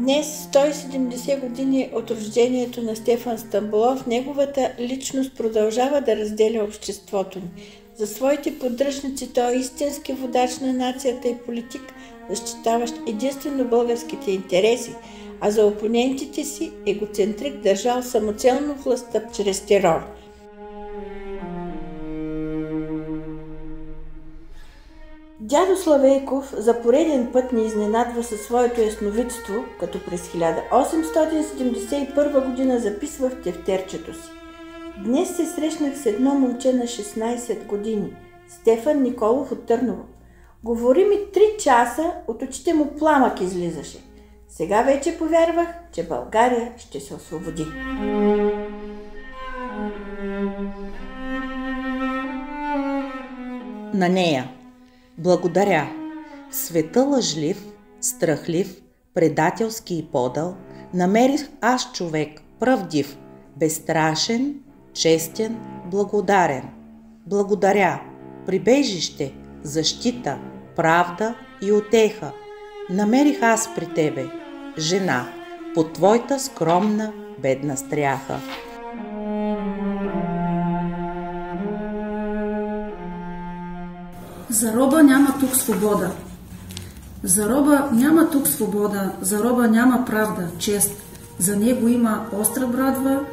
Днес, 170 години от рождението на Стефан Стамболов, неговата личност продължава да разделя обществото ни. За своите поддръжници той е истински водач на нацията и политик, защитаващ единствено българските интереси, а за опонентите си егоцентрик, държал самоцелно властта чрез терор. Дядо Славейков за пореден път ни изненадва със своето ясновидство, като през 1871 година записва в тефтерчето си: „Днес се срещнах с едно момче на 16 години, Стефан Николов от Търново. Говори ми 3 часа, от очите му пламък излизаше. Сега вече повярвах, че България ще се освободи.“ На нея: „Благодаря. В света лъжлив, страхлив, предателски и подъл, намерих аз човек правдив, безстрашен, честен, благодарен. Благодаря. Прибежище, защита, правда и утеха намерих аз при тебе, жена, под твоята скромна, бедна стряха.“ За роба няма тук свобода. За роба няма тук свобода, за роба няма правда, чест. За него има остра брадва,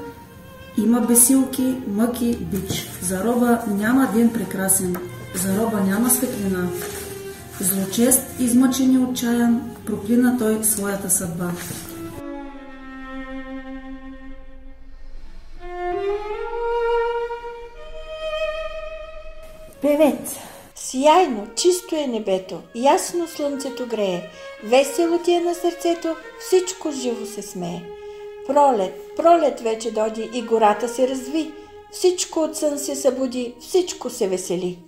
има бесилки, мъки, бич. За роба няма ден прекрасен, за роба няма светлина. Злочест, измъчен и отчаян, проклина той своята съдба. Певец. Сияйно, чисто е небето, ясно слънцето грее, весело ти е на сърцето, всичко живо се смее. Пролет вече доди и гората се разви, всичко от сън се събуди, всичко се весели.